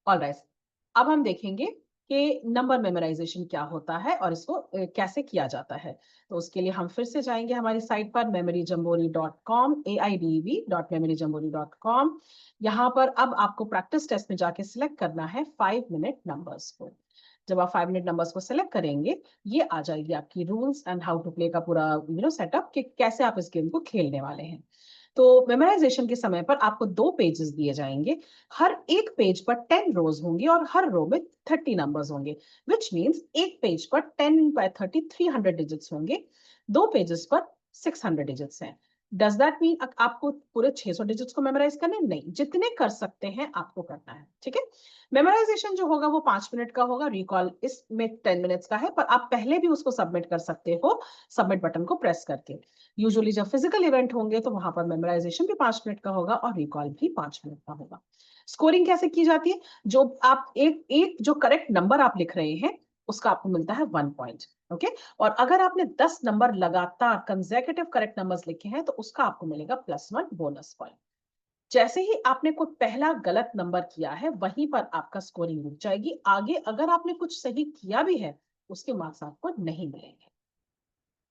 Alright, अब हम देखेंगे कि नंबर मेमोराइजेशन क्या होता है और इसको कैसे किया जाता है। तो उसके लिए हम फिर से जाएंगे हमारी साइट पर memoryjambori.com, aidev.memoryjambori.com। यहाँ पर अब आपको प्रैक्टिस टेस्ट में जाके सिलेक्ट करना है 5 मिनट नंबर्स को। जब आप 5 मिनट नंबर्स को सिलेक्ट करेंगे, ये आ जाएगी आपकी rules and how to play का पूरा सेटअप कि कैसे आप इस गेम को खेलने वाले हैं। तो मेमोराइजेशन के समय पर आपको 2 पेजेस दिए जाएंगे। हर एक पेज पर 10 रोज होंगी और हर रो में 30 नंबर्स होंगे, विच मीन्स एक पेज पर 10 by 30 300 डिजिट्स होंगे। 2 पेजेस पर 600 डिजिट्स हैं। डज दैट मीन आपको पूरे 600 डिजिट्स को मेमोराइज करने? नहीं, जितने कर सकते हैं आपको करना है। ठीक है, मेमोराइजेशन जो होगा वो 5 मिनट का होगा, रिकॉल इसमें 10 मिनट्स का है, पर आप पहले भी उसको सबमिट कर सकते हो सबमिट बटन को प्रेस करके। यूजुअली जब फिजिकल इवेंट होंगे तो वहां पर मेमोराइजेशन भी 5 मिनट का होगा और रिकॉल भी 5 मिनट का होगा। स्कोरिंग कैसे की जाती है? जो आप एक एक जो करेक्ट नंबर आप लिख रहे हैं उसका आपको मिलता है 1 पॉइंट। ओके, और अगर आपने 10 नंबर लगातार कंसेक्यूटिव करेक्ट नंबर्स लिखे हैं तो उसका आपको मिलेगा +1 बोनस पॉइंट। जैसे ही आपने कोई पहला गलत नंबर किया है वहीं पर आपका स्कोरिंग रुक जाएगी। आगे अगर आपने कुछ सही किया भी है उसके मार्क्स आपको नहीं मिलेंगे।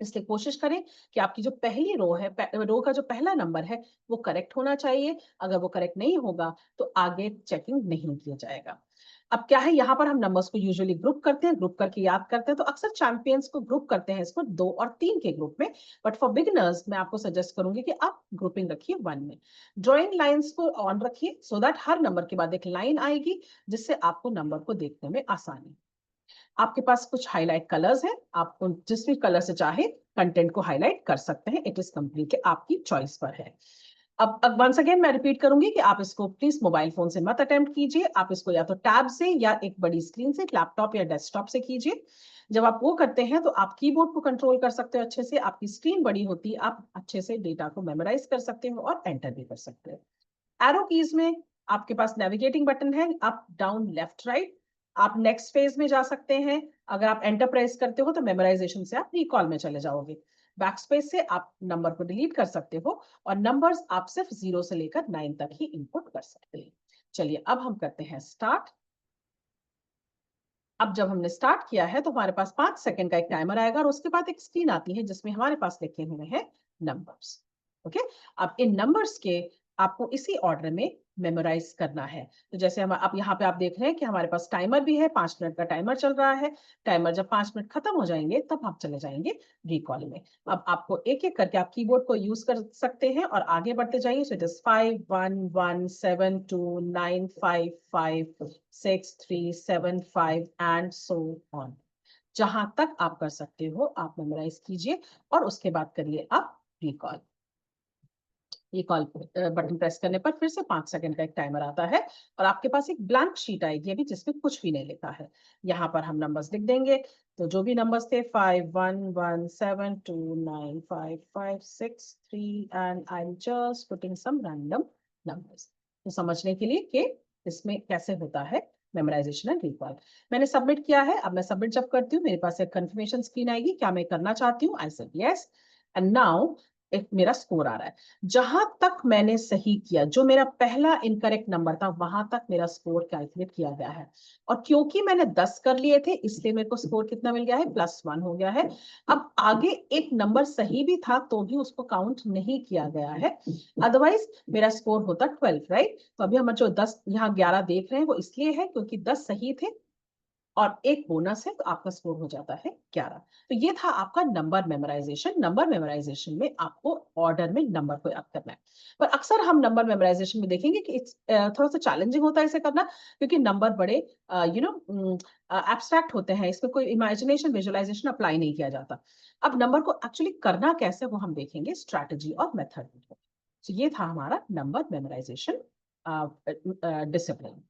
इसलिए कोशिश करें कि आपकी जो पहली रो है, रो का जो पहला नंबर है वो करेक्ट होना चाहिए। अगर वो करेक्ट नहीं होगा तो आगे चेकिंग नहीं किया जाएगा। अब क्या है, यहाँ पर हम नंबर्स को यूजुअली ग्रुप करते हैं, ग्रुप करके याद करते हैं। तो अक्सर चैंपियंस को ग्रुप करते हैं इसको 2 और 3 के ग्रुप में, बट फॉर बिगिनर्स मैं आपको सजेस्ट करूंगी कि आप ग्रुपिंग रखिए 1 में। ड्रॉइंग लाइंस को ऑन रखिए सो दैट हर नंबर के बाद एक लाइन आएगी जिससे आपको नंबर को देखने में आसानी। आपके पास कुछ हाईलाइट कलर्स हैं, आप जिस भी कलर से चाहे कंटेंट को हाईलाइट कर सकते हैं। इट इज कंप्लीटली आपकी चॉइस पर है। अब वंस अगेन मैं रिपीट करूंगी कि आप इसको प्लीज मोबाइल फोन से मत अटेम्प्ट कीजिए। आप इसको या तो टैब से या एक बड़ी स्क्रीन से, लैपटॉप या डेस्कटॉप से कीजिए। जब आप वो करते हैं तो आप कीबोर्ड को कंट्रोल कर सकते हो अच्छे से, आपकी स्क्रीन बड़ी होती है, आप अच्छे से डेटा को मेमोराइज कर सकते हो और एंटर भी कर सकते हो। एरो कीज में आपके पास नेविगेटिंग बटन है, अप डाउन लेफ्ट राइट। आप नेक्स्ट फेज में जा सकते हैं। अगर आप एंटर प्रेस करते हो तो मेमोराइजेशन से आप रिकॉल में चले जाओगे। बैकस्पेस से आप नंबर को डिलीट कर सकते हो और नंबर्स आप सिर्फ 0 से लेकर 9 तक ही इनपुट कर सकते हैं। चलिए अब हम करते हैं स्टार्ट। अब जब हमने स्टार्ट किया है तो हमारे पास 5 सेकंड का एक टाइमर आएगा और उसके बाद एक स्क्रीन आती है जिसमें हमारे पास लिखे हुए हैं नंबर्स। ओके, अब इन नंबर्स के आपको इसी ऑर्डर में मेमोराइज करना है। तो जैसे हम अब यहाँ पे आप देख रहे हैं कि हमारे पास टाइमर भी है, 5 मिनट का टाइमर चल रहा है। टाइमर जब 5 मिनट खत्म हो जाएंगे तब आप चले जाएंगे रिकॉल में। अब आपको एक एक करके आप कीबोर्ड को यूज कर सकते हैं और आगे बढ़ते जाइए। So it is 5 1 1 7 2 9 5 5 6 3 7 5 and so on. जहां तक आप कर सकते हो आप मेमोराइज कीजिए और उसके बाद करिए आप रिकॉल। ये कॉल बटन प्रेस करने पर फिर से 5 सेकंड का एक टाइमर आता है और आपके पास एक ब्लैंक शीट आएगी अभी जिसमें कुछ भी नहीं लिखा है। यहाँ पर हम नंबर्स लिख देंगे। तो जो भी नंबर्स थे 5 1 1 7 2 9 5 5 6 3 and I am just putting some random numbers. तो समझने के लिए कि इसमें कैसे होता है मेमोराइजेशन एंड रिकॉल। मैंने सबमिट किया है। अब मैं सबमिट जब करती हूँ मेरे पास एक कंफर्मेशन स्क्रीन आएगी, क्या मैं करना चाहती हूँ। I said yes and now एक मेरा स्कोर आ रहा है। जहां तक मैंने सही किया, जो मेरा पहला इनकरेक्ट नंबर था वहां तक मेरा स्कोर कैलकुलेट किया गया है। और क्योंकि मैंने 10 कर लिए थे इसलिए मेरे को स्कोर कितना मिल गया है, +1 हो गया है। अब आगे एक नंबर सही भी था तो भी उसको काउंट नहीं किया गया है, अदरवाइज मेरा स्कोर होता 12, राइट। तो अभी हम जो 10 यहाँ 11 देख रहे हैं वो इसलिए है क्योंकि 10 सही थे और एक बोनस है तो आपका स्कोर हो जाता है 11। तो ये था आपका नंबर मेमोराइजेशन। नंबर मेमोराइजेशन में आपको ऑर्डर में नंबर को याद करना है। पर अक्सर हम नंबर मेमोराइजेशन में देखेंगे कि थोड़ा सा चैलेंजिंग होता है इसे करना, क्योंकि नंबर बड़े एब्स्ट्रैक्ट होते हैं। इसमें कोई इमेजिनेशन विजुअलाइजेशन अप्लाई नहीं किया जाता। अब नंबर को एक्चुअली करना कैसे वो हम देखेंगे स्ट्रैटेजी और मेथड में। तो ये था हमारा नंबर मेमोराइजेशन डिसिप्लिन।